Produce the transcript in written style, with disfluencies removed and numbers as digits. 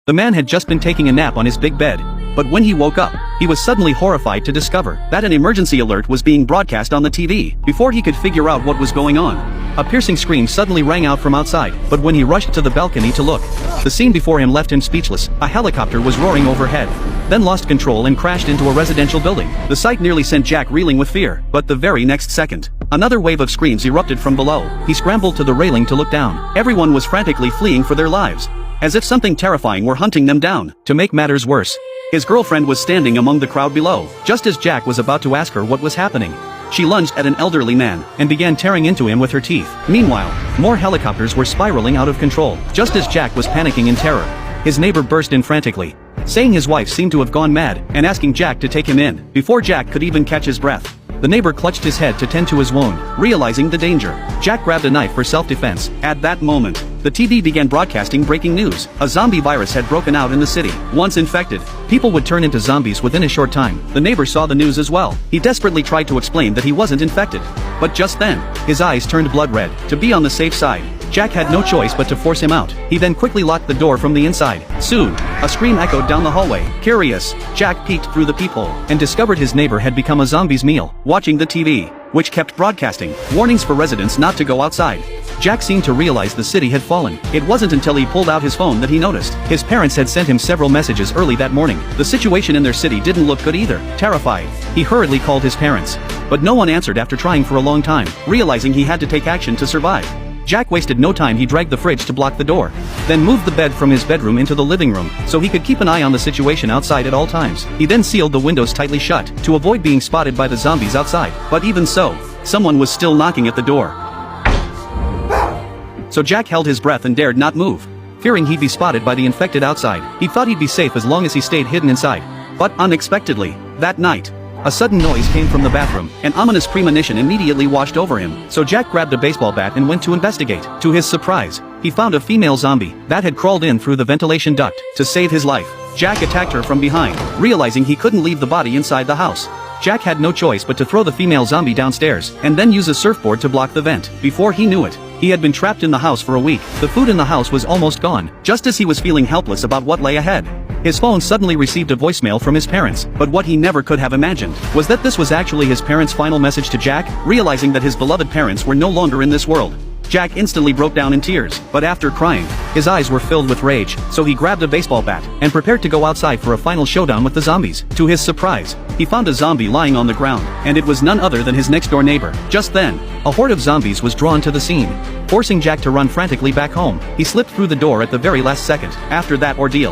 The man had just been taking a nap on his big bed. But when he woke up, he was suddenly horrified to discover that an emergency alert was being broadcast on the TV. Before he could figure out what was going on, a piercing scream suddenly rang out from outside. But when he rushed to the balcony to look, the scene before him left him speechless. A helicopter was roaring overhead, then lost control and crashed into a residential building. The sight nearly sent Jack reeling with fear, but the very next second, another wave of screams erupted from below. He scrambled to the railing to look down. Everyone was frantically fleeing for their lives, as if something terrifying were hunting them down. To make matters worse, his girlfriend was standing among the crowd below. Just as Jack was about to ask her what was happening, she lunged at an elderly man and began tearing into him with her teeth. Meanwhile, more helicopters were spiraling out of control. Just as Jack was panicking in terror, his neighbor burst in frantically, saying his wife seemed to have gone mad, and asking Jack to take him in. Before Jack could even catch his breath, the neighbor clutched his head to tend to his wound. Realizing the danger, Jack grabbed a knife for self-defense. At that moment, the TV began broadcasting breaking news. A zombie virus had broken out in the city. Once infected, people would turn into zombies within a short time. The neighbor saw the news as well. He desperately tried to explain that he wasn't infected. But just then, his eyes turned blood red. To be on the safe side, Jack had no choice but to force him out. He then quickly locked the door from the inside. Soon, a scream echoed down the hallway. Curious, Jack peeked through the peephole and discovered his neighbor had become a zombie's meal, watching the TV, which kept broadcasting warnings for residents not to go outside. Jack seemed to realize the city had fallen. It wasn't until he pulled out his phone that he noticed his parents had sent him several messages early that morning. The situation in their city didn't look good either. Terrified, he hurriedly called his parents, but no one answered after trying for a long time. Realizing he had to take action to survive, Jack wasted no time. He dragged the fridge to block the door, then moved the bed from his bedroom into the living room, so he could keep an eye on the situation outside at all times. He then sealed the windows tightly shut, to avoid being spotted by the zombies outside. But even so, someone was still knocking at the door. So Jack held his breath and dared not move, fearing he'd be spotted by the infected outside. He thought he'd be safe as long as he stayed hidden inside. But unexpectedly, that night, a sudden noise came from the bathroom. An ominous premonition immediately washed over him. So Jack grabbed a baseball bat and went to investigate. To his surprise, he found a female zombie that had crawled in through the ventilation duct. To save his life, Jack attacked her from behind. Realizing he couldn't leave the body inside the house, Jack had no choice but to throw the female zombie downstairs, and then use a surfboard to block the vent. Before he knew it, he had been trapped in the house for a week. The food in the house was almost gone. Just as he was feeling helpless about what lay ahead, his phone suddenly received a voicemail from his parents. But what he never could have imagined was that this was actually his parents' final message to Jack. Realizing that his beloved parents were no longer in this world, Jack instantly broke down in tears. But after crying, his eyes were filled with rage, so he grabbed a baseball bat and prepared to go outside for a final showdown with the zombies. To his surprise, he found a zombie lying on the ground, and it was none other than his next-door neighbor. Just then, a horde of zombies was drawn to the scene, forcing Jack to run frantically back home. He slipped through the door at the very last second. After that ordeal,